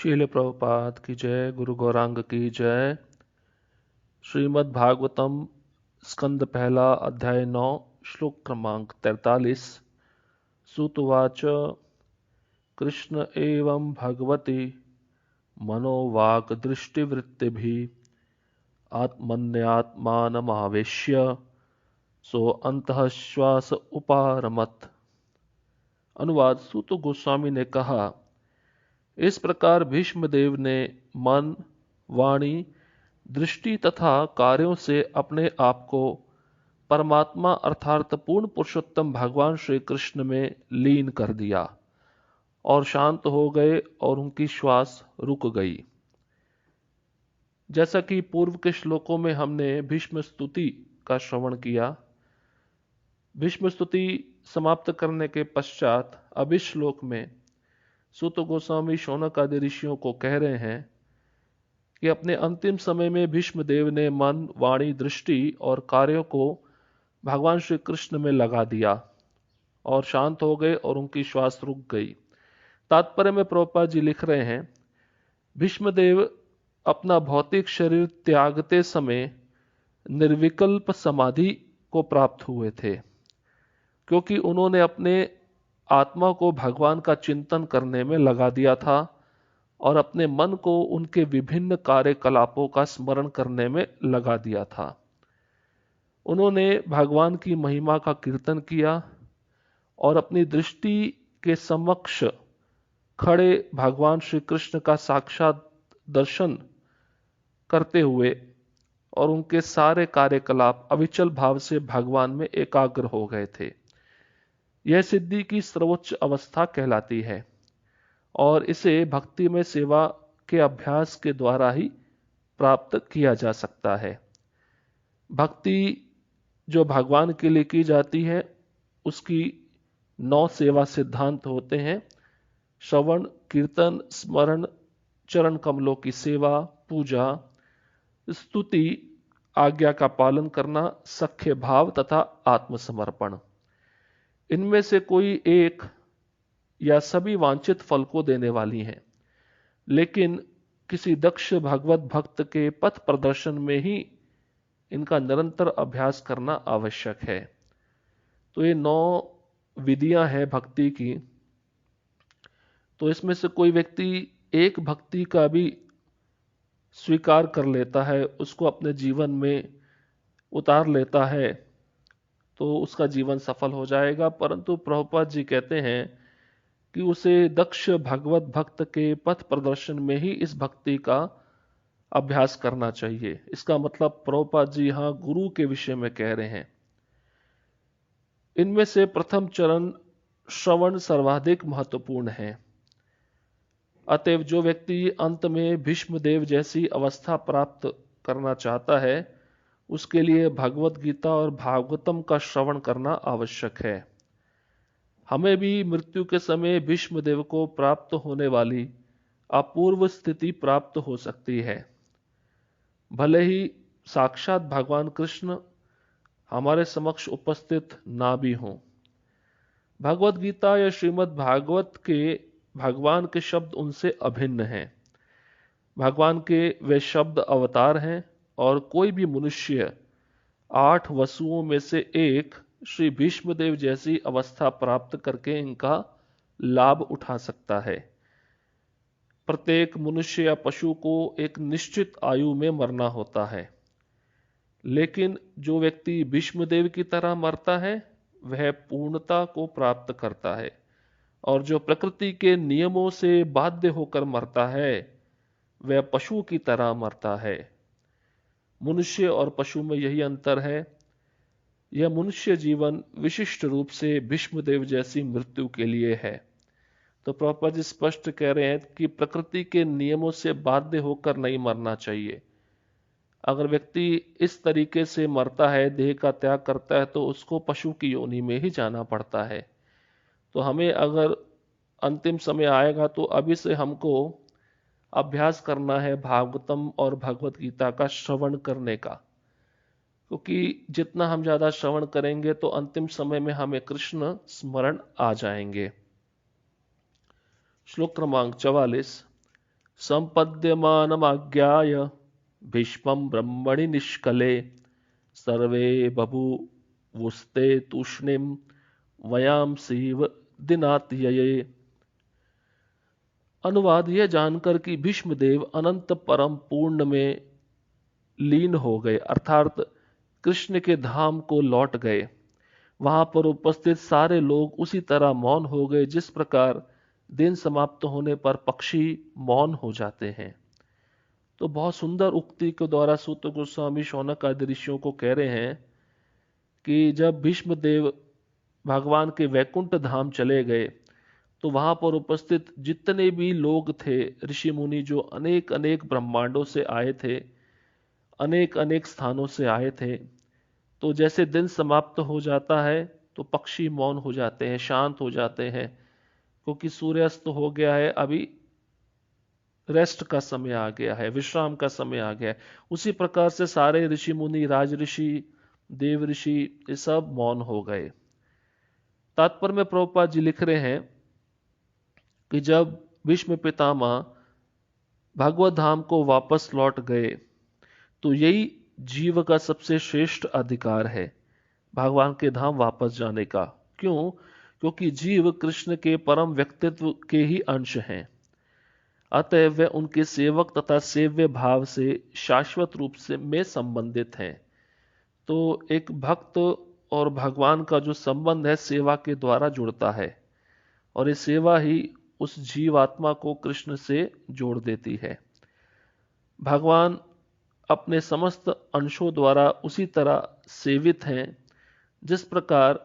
शील प्रभुपाद की जय। गुरु गौरांग की जय। श्रीमद् भागवतम स्कंद पहला अध्याय 9 श्लोक क्रमांक 43। सुतवाच कृष्ण एवं भगवती मनोवाक् दृष्टिवृत्तिभिः आत्मन्यात्मानमावेश्य सो अंतः श्वास उपारमत। अनुवाद। सूत गोस्वामी ने कहा, इस प्रकार भीष्मदेव ने मन, वाणी, दृष्टि तथा कार्यों से अपने आप को परमात्मा अर्थात पूर्ण पुरुषोत्तम भगवान श्री कृष्ण में लीन कर दिया और शांत हो गए और उनकी श्वास रुक गई। जैसा कि पूर्व के श्लोकों में हमने भीष्म स्तुति का श्रवण किया। भीष्म स्तुति समाप्त करने के पश्चात अब इस श्लोक में सूत गोस्वामी शौनक आदि ऋषियों को कह रहे हैं कि अपने अंतिम समय में भीष्मदेव ने मन, वाणी, दृष्टि और कार्यों को भगवान श्री कृष्ण में लगा दिया और शांत हो गए और उनकी श्वास रुक गई। तात्पर्य में प्रभुपाद जी लिख रहे हैं, भीष्मदेव अपना भौतिक शरीर त्यागते समय निर्विकल्प समाधि को प्राप्त हुए थे, क्योंकि उन्होंने अपने आत्मा को भगवान का चिंतन करने में लगा दिया था और अपने मन को उनके विभिन्न कार्यकलापों का स्मरण करने में लगा दिया था। उन्होंने भगवान की महिमा का कीर्तन किया और अपनी दृष्टि के समक्ष खड़े भगवान श्री कृष्ण का साक्षात दर्शन करते हुए और उनके सारे कार्यकलाप अविचल भाव से भगवान में एकाग्र हो गए थे। यह सिद्धि की सर्वोच्च अवस्था कहलाती है और इसे भक्ति में सेवा के अभ्यास के द्वारा ही प्राप्त किया जा सकता है। भक्ति जो भगवान के लिए की जाती है उसकी 9 सेवा सिद्धांत होते हैं: श्रवण, कीर्तन, स्मरण, चरण कमलों की सेवा, पूजा, स्तुति, आज्ञा का पालन करना, सख्य भाव तथा आत्मसमर्पण। इनमें से कोई एक या सभी वांछित फल को देने वाली हैं, लेकिन किसी दक्ष भगवत भक्त के पथ प्रदर्शन में ही इनका निरंतर अभ्यास करना आवश्यक है। तो ये 9 विधियां हैं भक्ति की। तो इसमें से कोई व्यक्ति एक भक्ति का भी स्वीकार कर लेता है, उसको अपने जीवन में उतार लेता है, तो उसका जीवन सफल हो जाएगा। परंतु प्रभुपाद जी कहते हैं कि उसे दक्ष भगवत भक्त के पथ प्रदर्शन में ही इस भक्ति का अभ्यास करना चाहिए। इसका मतलब प्रभुपाद जी यहां गुरु के विषय में कह रहे हैं। इनमें से प्रथम चरण श्रवण सर्वाधिक महत्वपूर्ण है। अतएव जो व्यक्ति अंत में भीष्मदेव जैसी अवस्था प्राप्त करना चाहता है, उसके लिए भगवत गीता और भागवतम का श्रवण करना आवश्यक है। हमें भी मृत्यु के समय भीष्मदेव को प्राप्त होने वाली अपूर्व स्थिति प्राप्त हो सकती है। भले ही साक्षात भगवान कृष्ण हमारे समक्ष उपस्थित ना भी हों। भगवत गीता या श्रीमद् भागवत के भगवान के शब्द उनसे अभिन्न हैं। भगवान के वे शब्द अवतार हैं और कोई भी मनुष्य 8 वसुओं में से एक श्री भीष्मदेव जैसी अवस्था प्राप्त करके इनका लाभ उठा सकता है। प्रत्येक मनुष्य या पशु को एक निश्चित आयु में मरना होता है, लेकिन जो व्यक्ति भीष्मदेव की तरह मरता है वह पूर्णता को प्राप्त करता है, और जो प्रकृति के नियमों से बाध्य होकर मरता है वह पशु की तरह मरता है। मनुष्य और पशु में यही अंतर है। यह मनुष्य जीवन विशिष्ट रूप से भीष्मदेव जैसी मृत्यु के लिए है। तो प्रभुपाद जी स्पष्ट कह रहे हैं कि प्रकृति के नियमों से बाध्य होकर नहीं मरना चाहिए। अगर व्यक्ति इस तरीके से मरता है, देह का त्याग करता है, तो उसको पशु की योनि में ही जाना पड़ता है। तो हमें अगर अंतिम समय आएगा तो अभी से हमको अभ्यास करना है भागवतम और भगवत गीता का श्रवण करने का, क्योंकि जितना हम ज्यादा श्रवण करेंगे तो अंतिम समय में हमें कृष्ण स्मरण आ जाएंगे। श्लोक क्रमांक 44। संपद्यमानमाज्ञाय भीष्मं ब्रह्मणि निष्कले सर्वे बभूवुस्ते तूष्णीं वयांसीव दिनात्यये। अनुवाद यह जानकर कि भीष्मदेव अनंत परम पूर्ण में लीन हो गए, अर्थात कृष्ण के धाम को लौट गए। वहां पर उपस्थित सारे लोग उसी तरह मौन हो गए जिस प्रकार दिन समाप्त होने पर पक्षी मौन हो जाते हैं। तो बहुत सुंदर उक्ति के द्वारा सूत गोस्वामी शौनक आदि ऋषियों को कह रहे हैं कि जब भीष्मदेव भगवान के वैकुंठ धाम चले गए तो वहां पर उपस्थित जितने भी लोग थे, ऋषि मुनि जो अनेक अनेक ब्रह्मांडों से आए थे, अनेक अनेक स्थानों से आए थे, तो जैसे दिन समाप्त हो जाता है तो पक्षी मौन हो जाते हैं, शांत हो जाते हैं, क्योंकि सूर्यास्त हो गया है, अभी रेस्ट का समय आ गया है, विश्राम का समय आ गया है। उसी प्रकार से सारे ऋषि मुनि, राज ऋषि, देव ऋषि, ये सब मौन हो गए। तात्पर्य में प्रभुपाद जी लिख रहे हैं कि जब भीष्म पितामह भगवत धाम को वापस लौट गए तो यही जीव का सबसे श्रेष्ठ अधिकार है, भगवान के धाम वापस जाने का। क्यों? क्योंकि जीव कृष्ण के परम व्यक्तित्व के ही अंश हैं, अतः वे उनके सेवक तथा सेव्य भाव से शाश्वत रूप से में संबंधित हैं। तो एक भक्त और भगवान का जो संबंध है सेवा के द्वारा जुड़ता है, और ये सेवा ही उस जीवात्मा को कृष्ण से जोड़ देती है। भगवान अपने समस्त अंशों द्वारा उसी तरह सेवित हैं जिस प्रकार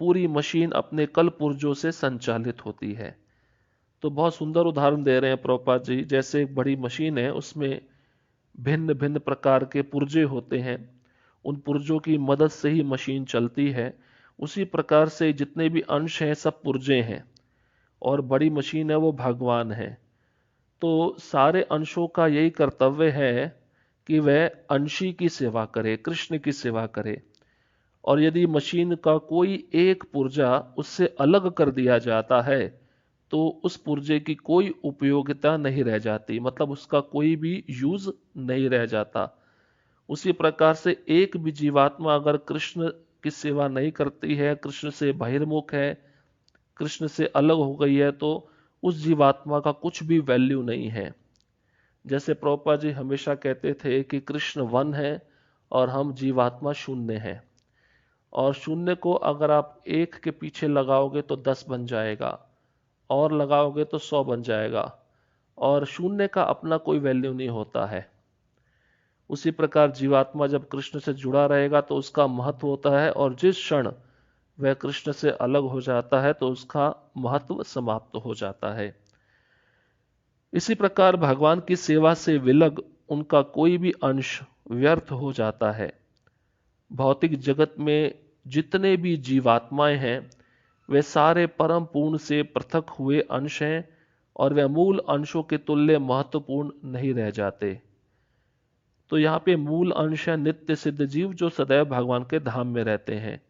पूरी मशीन अपने कल पुर्जों से संचालित होती है। तो बहुत सुंदर उदाहरण दे रहे हैं प्रभुपाद जी, जैसे एक बड़ी मशीन है, उसमें भिन्न भिन्न प्रकार के पुर्जे होते हैं, उन पुर्जों की मदद से ही मशीन चलती है। उसी प्रकार से जितने भी अंश हैं सब पुर्जे हैं, और बड़ी मशीन है वो भगवान है। तो सारे अंशों का यही कर्तव्य है कि वह अंशी की सेवा करे, कृष्ण की सेवा करे। और यदि मशीन का कोई एक पुर्जा उससे अलग कर दिया जाता है तो उस पुर्जे की कोई उपयोगिता नहीं रह जाती, मतलब उसका कोई भी यूज नहीं रह जाता। उसी प्रकार से एक भी जीवात्मा अगर कृष्ण की सेवा नहीं करती है, कृष्ण से बहिर्मुख है, कृष्ण से अलग हो गई है, तो उस जीवात्मा का कुछ भी वैल्यू नहीं है। जैसे प्रभुपाद जी हमेशा कहते थे कि कृष्ण वन है और हम जीवात्मा शून्य है, और शून्य को अगर आप एक के पीछे लगाओगे तो 10 बन जाएगा, और लगाओगे तो 100 बन जाएगा, और शून्य का अपना कोई वैल्यू नहीं होता है। उसी प्रकार जीवात्मा जब कृष्ण से जुड़ा रहेगा तो उसका महत्व होता है, और जिस क्षण वह कृष्ण से अलग हो जाता है तो उसका महत्व समाप्त हो जाता है। इसी प्रकार भगवान की सेवा से विलग उनका कोई भी अंश व्यर्थ हो जाता है। भौतिक जगत में जितने भी जीवात्माएं हैं वे सारे परम पूर्ण से पृथक हुए अंश हैं, और वे मूल अंशों के तुल्य महत्वपूर्ण नहीं रह जाते। तो यहाँ पे मूल अंश है नित्य सिद्ध जीव जो सदैव भगवान के धाम में रहते हैं,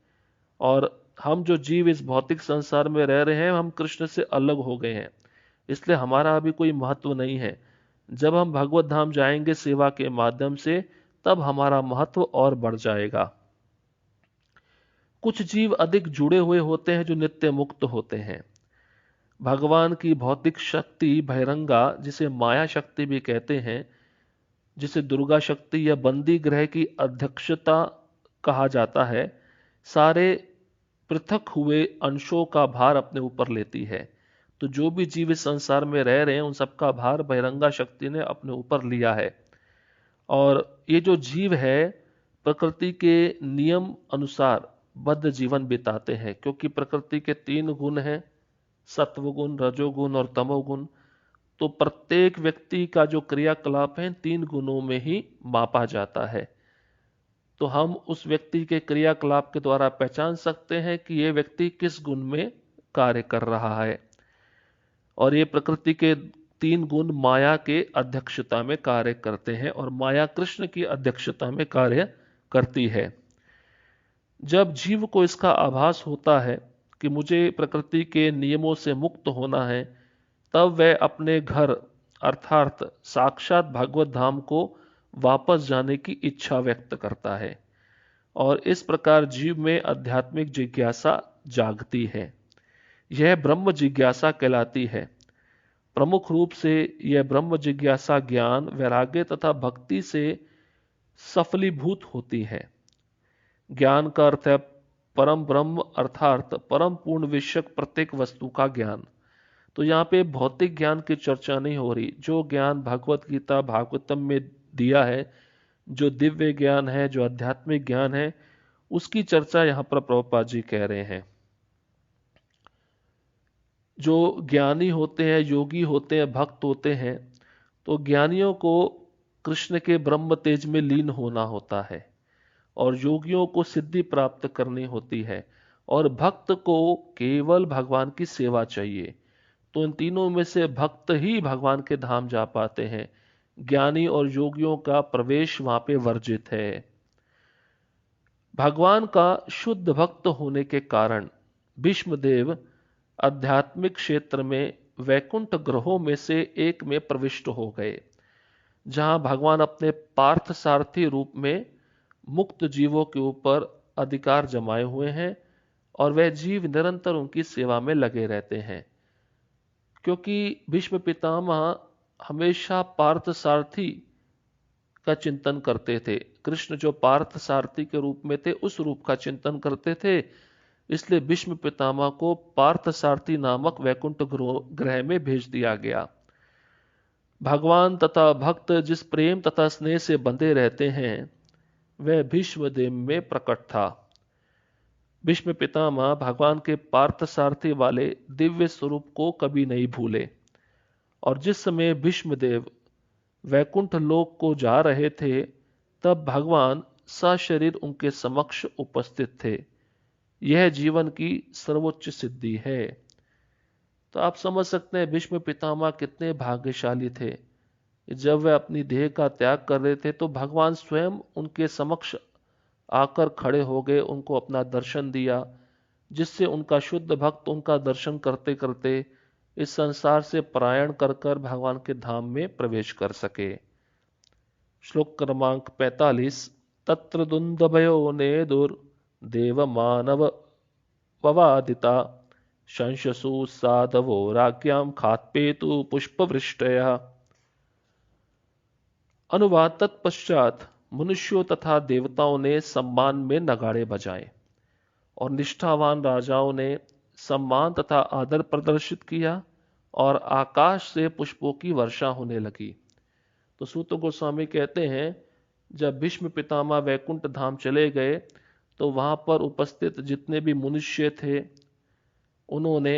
और हम जो जीव इस भौतिक संसार में रह रहे हैं हम कृष्ण से अलग हो गए हैं, इसलिए हमारा अभी कोई महत्व नहीं है। जब हम भगवत धाम जाएंगे सेवा के माध्यम से तब हमारा महत्व और बढ़ जाएगा। कुछ जीव अधिक जुड़े हुए होते हैं जो नित्य मुक्त होते हैं। भगवान की भौतिक शक्ति भैरंगा, जिसे माया शक्ति भी कहते हैं, जिसे दुर्गा शक्ति या बंदी ग्रह की अध्यक्षता कहा जाता है, सारे पृथक हुए अंशों का भार अपने ऊपर लेती है। तो जो भी जीव इस संसार में रह रहे हैं उन सबका भार बहिरंगा शक्ति ने अपने ऊपर लिया है। और ये जो जीव है प्रकृति के नियम अनुसार बद्ध जीवन बिताते हैं, क्योंकि प्रकृति के 3 गुण हैं, सत्वगुण, रजोगुण और तमोगुण। तो प्रत्येक व्यक्ति का जो क्रियाकलाप है 3 गुणों में ही मापा जाता है। तो हम उस व्यक्ति के क्रियाकलाप के द्वारा पहचान सकते हैं कि यह व्यक्ति किस गुण में कार्य कर रहा है। और ये प्रकृति के 3 गुण माया के अध्यक्षता में कार्य करते हैं, और माया कृष्ण की अध्यक्षता में कार्य करती है। जब जीव को इसका आभास होता है कि मुझे प्रकृति के नियमों से मुक्त होना है, तब वह अपने घर अर्थात साक्षात भागवत धाम को वापस जाने की इच्छा व्यक्त करता है और इस प्रकार जीव में आध्यात्मिक जिज्ञासा जागती है। यह ब्रह्म जिज्ञासा कहलाती है। प्रमुख रूप से यह ब्रह्म जिज्ञासा ज्ञान, वैराग्य तथा भक्ति से सफलीभूत होती है। ज्ञान का अर्थ है परम ब्रह्म अर्थात परम पूर्ण विषयक प्रत्येक वस्तु का ज्ञान। तो यहाँ पे भौतिक ज्ञान की चर्चा नहीं हो रही। जो ज्ञान भगवत गीता भागवतम में दिया है, जो दिव्य ज्ञान है, जो आध्यात्मिक ज्ञान है, उसकी चर्चा यहाँ पर प्रभुपाद जी कह रहे हैं। जो ज्ञानी होते हैं, योगी होते हैं, भक्त होते हैं, तो ज्ञानियों को कृष्ण के ब्रह्म तेज में लीन होना होता है और योगियों को सिद्धि प्राप्त करनी होती है और भक्त को केवल भगवान की सेवा चाहिए। तो इन तीनों में से भक्त ही भगवान के धाम जा पाते हैं। ज्ञानी और योगियों का प्रवेश वहां पे वर्जित है। भगवान का शुद्ध भक्त होने के कारण भीष्मदेव आध्यात्मिक क्षेत्र में वैकुंठ ग्रहों में से एक में प्रविष्ट हो गए, जहां भगवान अपने पार्थ सारथी रूप में मुक्त जीवों के ऊपर अधिकार जमाए हुए हैं और वह जीव निरंतर उनकी सेवा में लगे रहते हैं। क्योंकि भीष्म पितामह हमेशा पार्थ सारथी का चिंतन करते थे। कृष्ण जो पार्थ सारथी के रूप में थे, उस रूप का चिंतन करते थे। इसलिए भीष्म पितामह को पार्थ सारथी नामक वैकुंठ ग्रह में भेज दिया गया। भगवान तथा भक्त जिस प्रेम तथा स्नेह से बंधे रहते हैं, वह भीष्मदेव में प्रकट था। भीष्म पितामह भगवान के पार्थ सारथी वाले दिव्य स्वरूप को कभी नहीं भूले और जिस समय भीष्मदेव वैकुंठ लोक को जा रहे थे, तब भगवान सशरीर उनके समक्ष उपस्थित थे। यह जीवन की सर्वोच्च सिद्धि है। तो आप समझ सकते हैं भीष्म पितामह कितने भाग्यशाली थे। जब वे अपनी देह का त्याग कर रहे थे, तो भगवान स्वयं उनके समक्ष आकर खड़े हो गए, उनको अपना दर्शन दिया, जिससे उनका शुद्ध भक्त उनका दर्शन करते करते इस संसार से पलायन कर कर भगवान के धाम में प्रवेश कर सके। श्लोक क्रमांक 45। तत्र दुंदभयो नेदुर देव मानव ववादिता शंशसु साधवो राज्ञाम खात्पेतु पुष्पवृष्टया। अनुवाद। तत्पश्चात मनुष्यों तथा देवताओं ने सम्मान में नगाड़े बजाए और निष्ठावान राजाओं ने सम्मान तथा आदर प्रदर्शित किया और आकाश से पुष्पों की वर्षा होने लगी। तो सूत गोस्वामी कहते हैं, जब भीष्म पितामह वैकुंठ धाम चले गए, तो वहां पर उपस्थित जितने भी मनुष्य थे, उन्होंने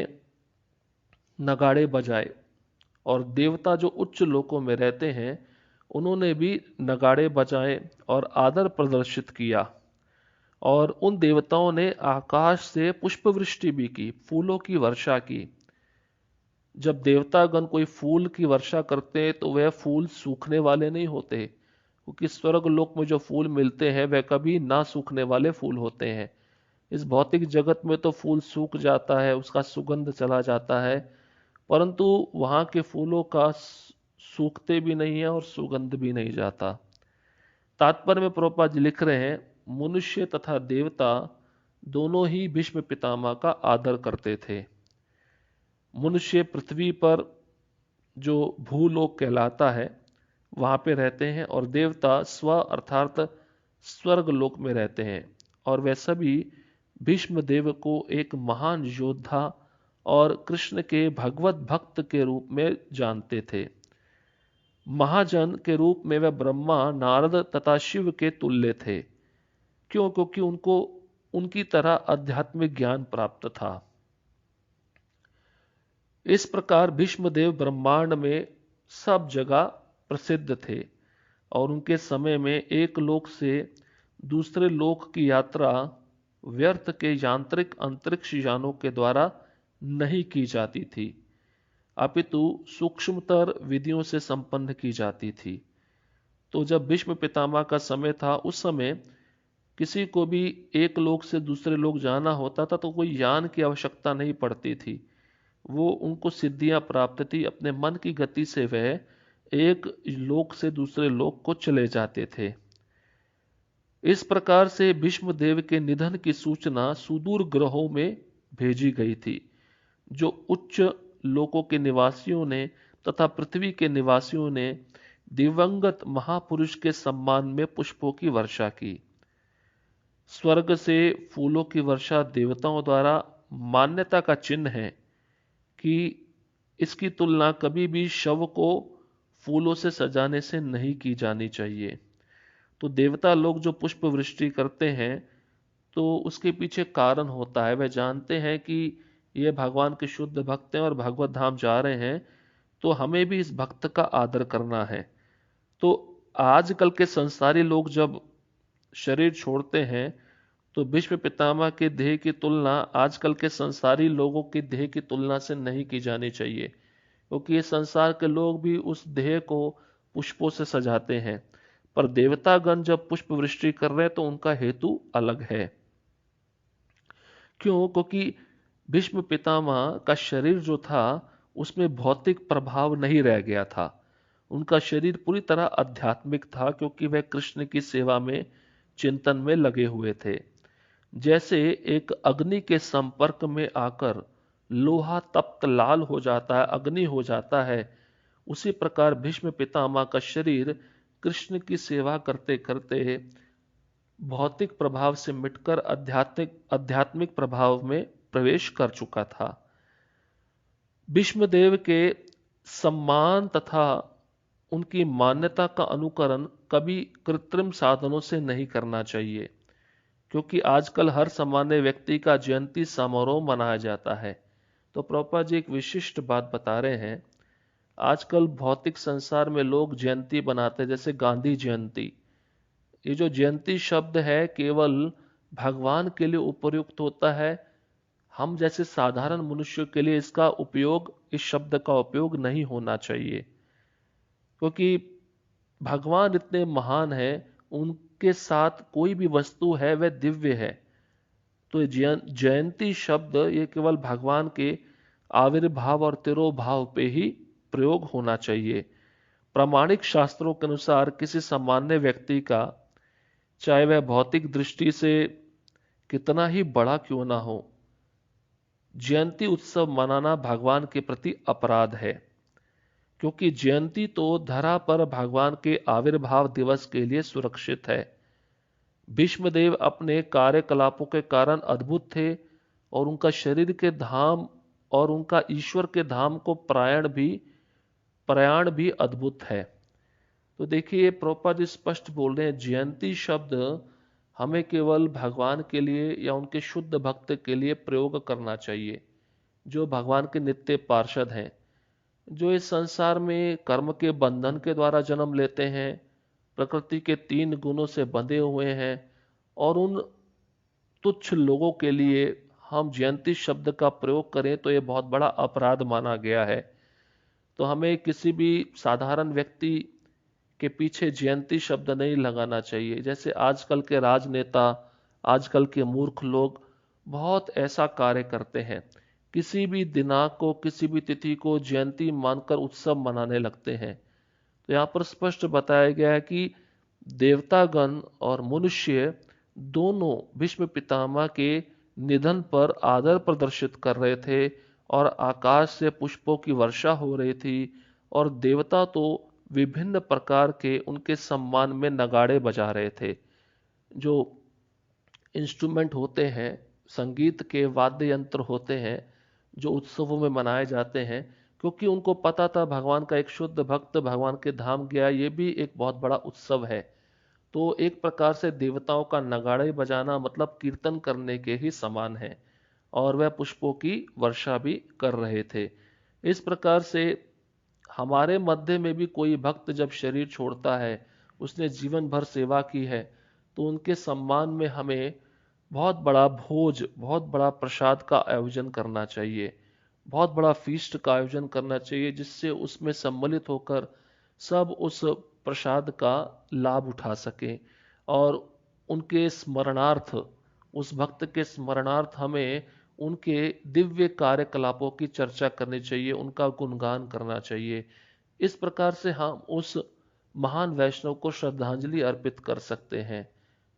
नगाड़े बजाए और देवता जो उच्च लोकों में रहते हैं, उन्होंने भी नगाड़े बजाए और आदर प्रदर्शित किया और उन देवताओं ने आकाश से पुष्पवृष्टि भी की, फूलों की वर्षा की। जब देवतागण कोई फूल की वर्षा करते हैं, तो वह फूल सूखने वाले नहीं होते, क्योंकि स्वर्ग लोक में जो फूल मिलते हैं वह कभी ना सूखने वाले फूल होते हैं। इस भौतिक जगत में तो फूल सूख जाता है, उसका सुगंध चला जाता है, परंतु वहां के फूलों का सूखते भी नहीं है और सुगंध भी नहीं जाता। तात्पर्य में प्रभुपाद जी लिख रहे हैं, मनुष्य तथा देवता दोनों ही भीष्म पितामह का आदर करते थे। मनुष्य पृथ्वी पर जो भूलोक कहलाता है वहां पे रहते हैं और देवता स्व अर्थात स्वर्ग लोक में रहते हैं, और वह सभी भीष्म देव को एक महान योद्धा और कृष्ण के भगवत भक्त के रूप में जानते थे। महाजन के रूप में वह ब्रह्मा, नारद तथा शिव के तुल्य थे। क्यों? क्योंकि उनको उनकी तरह आध्यात्मिक ज्ञान प्राप्त था। इस प्रकार भीष्मदेव ब्रह्मांड में सब जगह प्रसिद्ध थे और उनके समय में एक लोक से दूसरे लोक की यात्रा व्यर्थ के यांत्रिक अंतरिक्ष यानों के द्वारा नहीं की जाती थी, अपितु सूक्ष्मतर विधियों से संपन्न की जाती थी। तो जब भीष्म पितामह का समय था, उस समय किसी को भी एक लोक से दूसरे लोक जाना होता था तो कोई यान की आवश्यकता नहीं पड़ती थी। वो उनको सिद्धियां प्राप्त थी, अपने मन की गति से वह एक लोक से दूसरे लोक को चले जाते थे। इस प्रकार से भीष्म देव के निधन की सूचना सुदूर ग्रहों में भेजी गई थी। जो उच्च लोकों के निवासियों ने तथा पृथ्वी के निवासियों ने दिवंगत महापुरुष के सम्मान में पुष्पों की वर्षा की। स्वर्ग से फूलों की वर्षा देवताओं द्वारा मान्यता का चिन्ह है कि इसकी तुलना कभी भी शव को फूलों से सजाने से नहीं की जानी चाहिए। तो देवता लोग जो पुष्प वृष्टि करते हैं तो उसके पीछे कारण होता है। वह जानते हैं कि ये भगवान के शुद्ध भक्त हैं और भगवत धाम जा रहे हैं, तो हमें भी इस भक्त का आदर करना है। तो आजकल के संसारी लोग जब शरीर छोड़ते हैं तो भीष्म पितामह के देह की तुलना आजकल के संसारी लोगों की देह की तुलना से नहीं की जानी चाहिए, क्योंकि ये संसार के लोग भी उस देह को पुष्पों से सजाते हैं। पर देवतागण जब पुष्प वृष्टि कर रहे हैं तो उनका हेतु अलग है। क्यों? क्योंकि भीष्म पितामह का शरीर जो था उसमें भौतिक प्रभाव नहीं रह गया था। उनका शरीर पूरी तरह आध्यात्मिक था, क्योंकि वह कृष्ण की सेवा में चिंतन में लगे हुए थे। जैसे एक अग्नि के संपर्क में आकर लोहा तप्त लाल हो जाता है, अग्नि हो जाता है, उसी प्रकार भीष्म पितामह का शरीर कृष्ण की सेवा करते करते भौतिक प्रभाव से मिटकर आध्यात्मिक प्रभाव में प्रवेश कर चुका था। भीष्मदेव के सम्मान तथा उनकी मान्यता का अनुकरण कभी कृत्रिम साधनों से नहीं करना चाहिए, क्योंकि आजकल हर सामान्य व्यक्ति का जयंती समारोह मनाया जाता है। तो प्रभुपाद जी एक विशिष्ट बात बता रहे हैं। आजकल भौतिक संसार में लोग जयंती बनाते हैं, जैसे गांधी जयंती। ये जो जयंती शब्द है केवल भगवान के लिए उपयुक्त होता है। हम जैसे साधारण मनुष्य के लिए इसका उपयोग, इस शब्द का उपयोग नहीं होना चाहिए, क्योंकि भगवान इतने महान है, उनके साथ कोई भी वस्तु है वह दिव्य है। तो जयंती शब्द ये केवल भगवान के आविर्भाव और तिरोभाव पे ही प्रयोग होना चाहिए। प्रामाणिक शास्त्रों के अनुसार किसी सामान्य व्यक्ति का, चाहे वह भौतिक दृष्टि से कितना ही बड़ा क्यों ना हो, जयंती उत्सव मनाना भगवान के प्रति अपराध है। क्योंकि जयंती तो धरा पर भगवान के आविर्भाव दिवस के लिए सुरक्षित है। भीष्मदेव अपने कार्यकलापों के कारण अद्भुत थे और उनका शरीर के धाम और उनका ईश्वर के धाम को प्रयाण भी अद्भुत है। तो देखिए प्रभुपाद जी स्पष्ट बोल रहे हैं, जयंती शब्द हमें केवल भगवान के लिए या उनके शुद्ध भक्त के लिए प्रयोग करना चाहिए, जो भगवान के नित्य पार्षद हैं, जो इस संसार में कर्म के बंधन के द्वारा जन्म लेते हैं, प्रकृति के 3 गुणों से बंधे हुए हैं, और उन तुच्छ लोगों के लिए हम जयंती शब्द का प्रयोग करें तो यह बहुत बड़ा अपराध माना गया है। तो हमें किसी भी साधारण व्यक्ति के पीछे जयंती शब्द नहीं लगाना चाहिए। जैसे आजकल के राजनेता, आजकल के मूर्ख लोग बहुत ऐसा कार्य करते हैं, किसी भी दिनांक को, किसी भी तिथि को जयंती मानकर उत्सव मनाने लगते हैं। तो यहाँ पर स्पष्ट बताया गया है कि देवतागण और मनुष्य दोनों भीष्म पितामह के निधन पर आदर प्रदर्शित कर रहे थे और आकाश से पुष्पों की वर्षा हो रही थी, और देवता तो विभिन्न प्रकार के उनके सम्मान में नगाड़े बजा रहे थे। जो इंस्ट्रूमेंट होते हैं, संगीत के वाद्य यंत्र होते हैं जो उत्सवों में मनाए जाते हैं, क्योंकि उनको पता था भगवान का एक शुद्ध भक्त भगवान के धाम गया, ये भी एक बहुत बड़ा उत्सव है। तो एक प्रकार से देवताओं का नगाड़े बजाना मतलब कीर्तन करने के ही समान है, और वह पुष्पों की वर्षा भी कर रहे थे। इस प्रकार से हमारे मध्य में भी कोई भक्त जब शरीर छोड़ता है, उसने जीवन भर सेवा की है, तो उनके सम्मान में हमें बहुत बड़ा भोज, बहुत बड़ा प्रसाद का आयोजन करना चाहिए, बहुत बड़ा फीस्ट का आयोजन करना चाहिए, जिससे उसमें सम्मिलित होकर सब उस प्रसाद का लाभ उठा सकें। और उनके स्मरणार्थ, उस भक्त के स्मरणार्थ हमें उनके दिव्य कार्यकलापों की चर्चा करनी चाहिए, उनका गुणगान करना चाहिए। इस प्रकार से हम उस महान वैष्णव को श्रद्धांजलि अर्पित कर सकते हैं,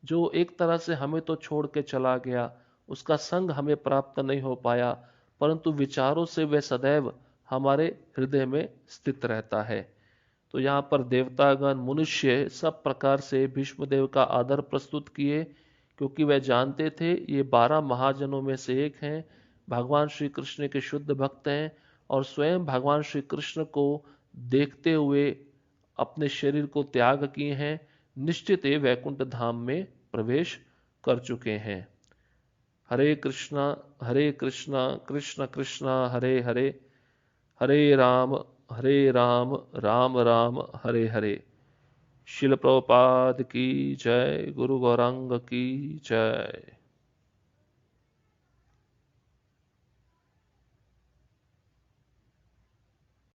जो एक तरह से हमें तो छोड़ के चला गया, उसका संग हमें प्राप्त नहीं हो पाया, परंतु विचारों से वह सदैव हमारे हृदय में स्थित रहता है। तो यहाँ पर देवतागण, मनुष्य सब प्रकार से भीष्मदेव का आदर प्रस्तुत किए, क्योंकि वह जानते थे ये 12 महाजनों में से एक हैं, भगवान श्री कृष्ण के शुद्ध भक्त हैं, और स्वयं भगवान श्री कृष्ण को देखते हुए अपने शरीर को त्याग किए हैं, निश्चित ही वैकुंठ धाम में प्रवेश कर चुके हैं। हरे कृष्णा कृष्ण कृष्णा हरे हरे, हरे राम राम राम हरे हरे। शिल प्रभुपाद की जय, गुरु गौरांग की जय।